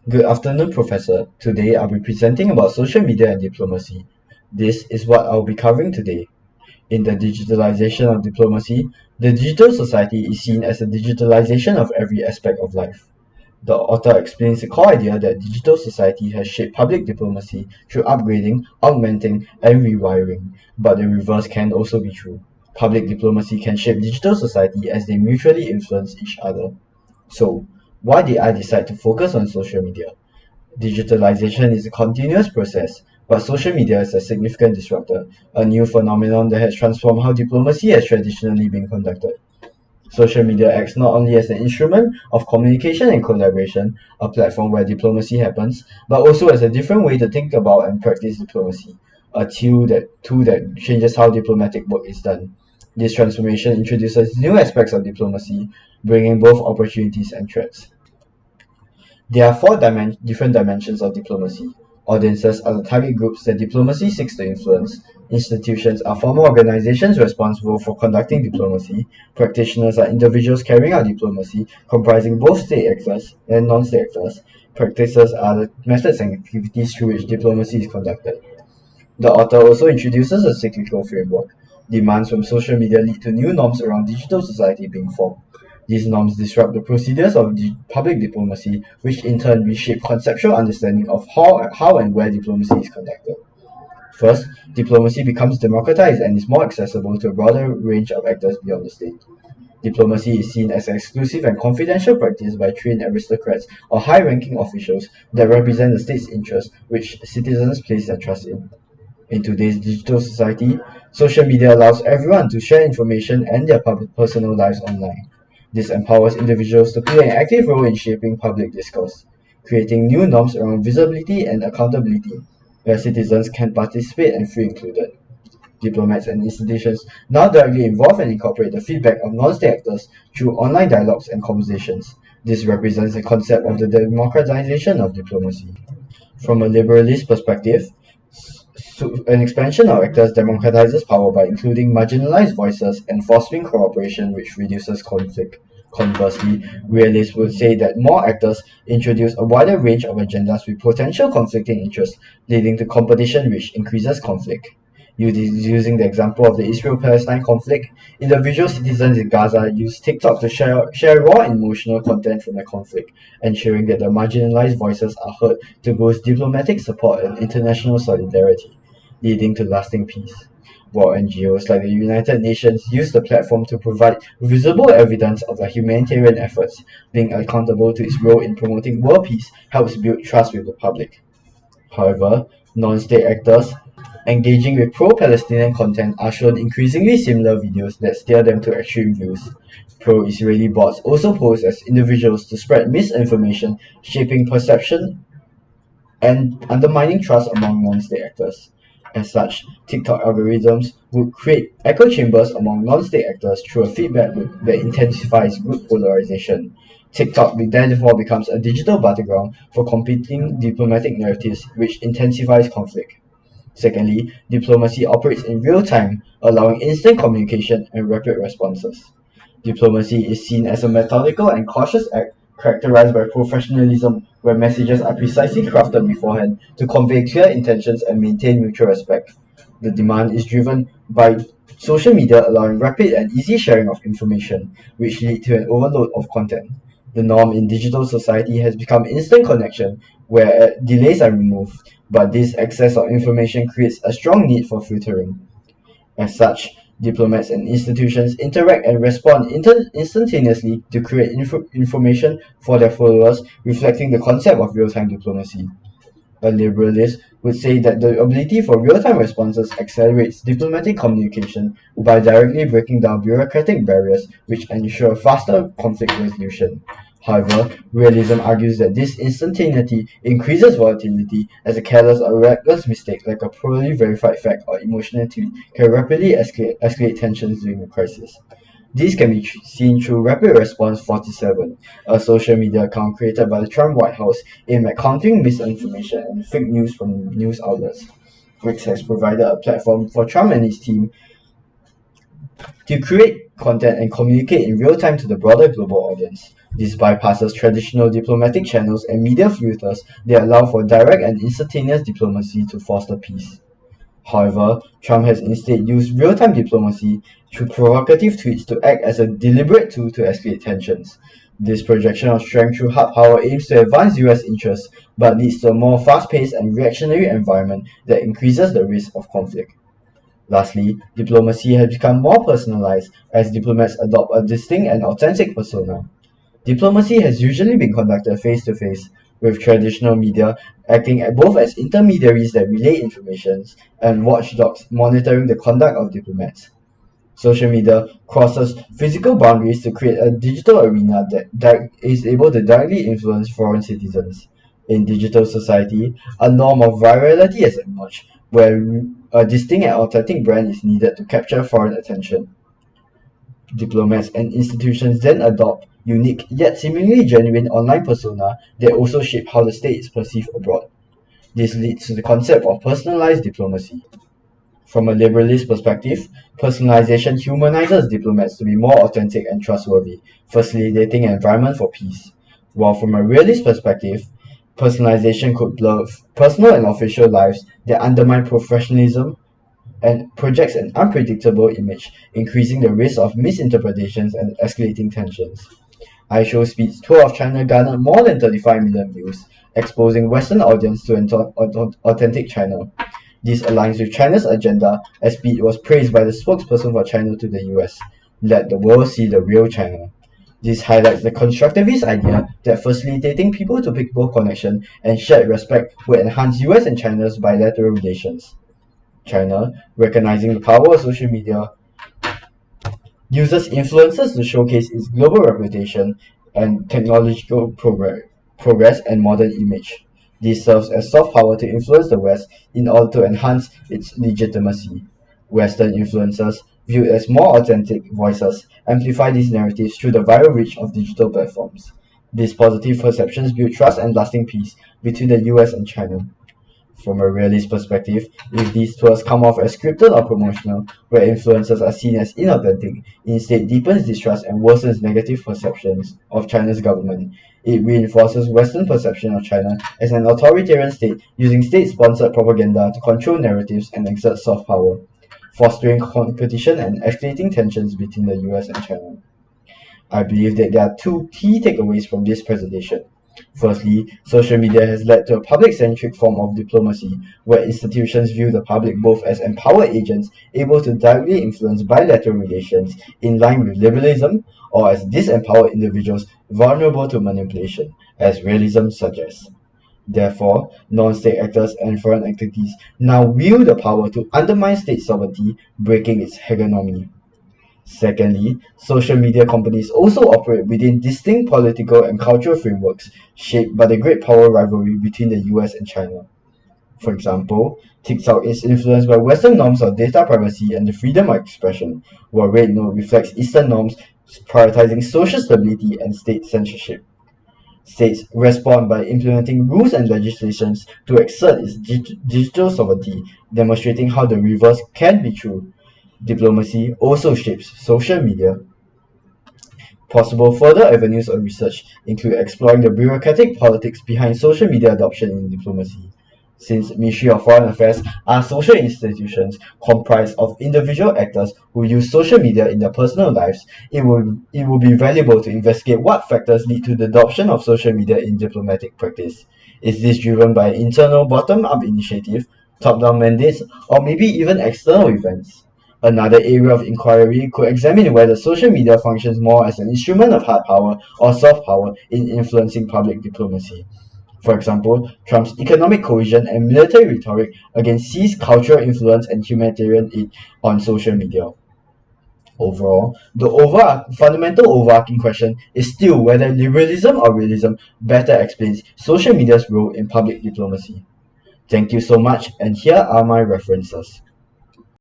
Good afternoon, Professor. Today I'll be presenting about social media and diplomacy. This is what I'll be covering today. In the digitalization of diplomacy, the digital society is seen as a digitalization of every aspect of life. The author explains the core idea that digital society has shaped public diplomacy through upgrading, augmenting, and rewiring. But the reverse can also be true. Public diplomacy can shape digital society as they mutually influence each other. So, why did I decide to focus on social media? Digitalization is a continuous process, but social media is a significant disruptor, a new phenomenon that has transformed how diplomacy has traditionally been conducted. Social media acts not only as an instrument of communication and collaboration, a platform where diplomacy happens, but also as a different way to think about and practice diplomacy, a tool that changes how diplomatic work is done. This transformation introduces new aspects of diplomacy, bringing both opportunities and threats. There are different dimensions of diplomacy. Audiences are the target groups that diplomacy seeks to influence. Institutions are formal organizations responsible for conducting diplomacy. Practitioners are individuals carrying out diplomacy, comprising both state actors and non-state actors. Practices are the methods and activities through which diplomacy is conducted. The author also introduces a cyclical framework. Demands from social media lead to new norms around digital society being formed. These norms disrupt the procedures of public diplomacy, which in turn reshape conceptual understanding of how and where diplomacy is conducted. First, diplomacy becomes democratized and is more accessible to a broader range of actors beyond the state. Diplomacy is seen as an exclusive and confidential practice by trained aristocrats or high-ranking officials that represent the state's interests, which citizens place their trust in. In today's digital society, social media allows everyone to share information and their personal lives online. This empowers individuals to play an active role in shaping public discourse, creating new norms around visibility and accountability, where citizens can participate and feel included. Diplomats and institutions now directly involve and incorporate the feedback of non-state actors through online dialogues and conversations. This represents the concept of the democratization of diplomacy. From a liberalist perspective, an expansion of actors democratizes power by including marginalized voices and fostering cooperation, which reduces conflict. Conversely, realists would say that more actors introduce a wider range of agendas with potential conflicting interests, leading to competition which increases conflict. Using the example of the Israel-Palestine conflict, individual citizens in Gaza use TikTok to share raw and emotional content from the conflict, ensuring that the marginalized voices are heard to boost diplomatic support and international solidarity, leading to lasting peace. While NGOs like the United Nations use the platform to provide visible evidence of their humanitarian efforts, being accountable to its role in promoting world peace helps build trust with the public. However, non-state actors engaging with pro-Palestinian content are shown increasingly similar videos that steer them to extreme views. Pro-Israeli bots also pose as individuals to spread misinformation, shaping perception and undermining trust among non-state actors. As such, TikTok algorithms would create echo chambers among non-state actors through a feedback loop that intensifies group polarization. TikTok therefore becomes a digital battleground for competing diplomatic narratives, which intensifies conflict. Secondly, diplomacy operates in real time, allowing instant communication and rapid responses. Diplomacy is seen as a methodical and cautious act characterized by professionalism, where messages are precisely crafted beforehand to convey clear intentions and maintain mutual respect. The demand is driven by social media allowing rapid and easy sharing of information, which lead to an overload of content. The norm in digital society has become instant connection, where delays are removed, but this excess of information creates a strong need for filtering. As such, diplomats and institutions interact and respond instantaneously to create information for their followers, reflecting the concept of real-time diplomacy. A liberalist would say that the ability for real-time responses accelerates diplomatic communication by directly breaking down bureaucratic barriers which ensure faster conflict resolution. However, realism argues that this instantaneity increases volatility, as a careless or reckless mistake like a poorly verified fact or emotional tweet can rapidly escalate tensions during a crisis. These can be seen through Rapid Response 47, a social media account created by the Trump White House aimed at countering misinformation and fake news from news outlets, which has provided a platform for Trump and his team to create content and communicate in real time to the broader global audience. This bypasses traditional diplomatic channels and media filters that allow for direct and instantaneous diplomacy to foster peace. However, Trump has instead used real-time diplomacy through provocative tweets to act as a deliberate tool to escalate tensions. This projection of strength through hard power aims to advance US interests, but leads to a more fast-paced and reactionary environment that increases the risk of conflict. Lastly, diplomacy has become more personalized as diplomats adopt a distinct and authentic persona. Diplomacy has usually been conducted face-to-face, with traditional media acting both as intermediaries that relay information and watchdogs monitoring the conduct of diplomats. Social media crosses physical boundaries to create a digital arena that is able to directly influence foreign citizens. In digital society, a norm of virality has emerged, where a distinct and authentic brand is needed to capture foreign attention. Diplomats and institutions then adopt unique yet seemingly genuine online persona that also shape how the state is perceived abroad. This leads to the concept of personalized diplomacy. From a liberalist perspective, personalization humanizes diplomats to be more authentic and trustworthy, facilitating an environment for peace. While from a realist perspective, personalization could blur personal and official lives that undermine professionalism and projects an unpredictable image, increasing the risk of misinterpretations and escalating tensions. iShowSpeed's tour of China garnered more than 35 million views, exposing Western audience to authentic China. This aligns with China's agenda, as Speed was praised by the spokesperson for China to the US, "Let the world see the real China." This highlights the constructivist idea that facilitating people-to-people connection and shared respect will enhance US and China's bilateral relations. China, recognizing the power of social media, uses influencers to showcase its global reputation and technological progress and modern image. This serves as soft power to influence the West in order to enhance its legitimacy. Western influencers, viewed as more authentic voices, amplify these narratives through the viral reach of digital platforms. These positive perceptions build trust and lasting peace between the US and China. From a realist perspective, if these tours come off as scripted or promotional, where influencers are seen as inauthentic, instead deepens distrust and worsens negative perceptions of China's government. It reinforces Western perception of China as an authoritarian state using state-sponsored propaganda to control narratives and exert soft power, fostering competition and escalating tensions between the US and China. I believe that there are two key takeaways from this presentation. Firstly, social media has led to a public-centric form of diplomacy, where institutions view the public both as empowered agents able to directly influence bilateral relations in line with liberalism, or as disempowered individuals vulnerable to manipulation, as realism suggests. Therefore, non-state actors and foreign entities now wield the power to undermine state sovereignty, breaking its hegemony. Secondly, social media companies also operate within distinct political and cultural frameworks shaped by the great power rivalry between the US and China. For example, TikTok is influenced by Western norms of data privacy and the freedom of expression, while RedNote reflects Eastern norms prioritizing social stability and state censorship. States respond by implementing rules and legislations to exert its digital sovereignty, demonstrating how the reverse can be true. Diplomacy also shapes social media. Possible further avenues of research include exploring the bureaucratic politics behind social media adoption in diplomacy. Since Ministry of Foreign Affairs are social institutions comprised of individual actors who use social media in their personal lives, it will be valuable to investigate what factors lead to the adoption of social media in diplomatic practice. Is this driven by internal bottom-up initiative, top-down mandates, or maybe even external events? Another area of inquiry could examine whether social media functions more as an instrument of hard power or soft power in influencing public diplomacy. For example, Trump's economic coercion and military rhetoric against seized cultural influence and humanitarian aid on social media. Overall, the fundamental overarching question is still whether liberalism or realism better explains social media's role in public diplomacy. Thank you so much, and here are my references.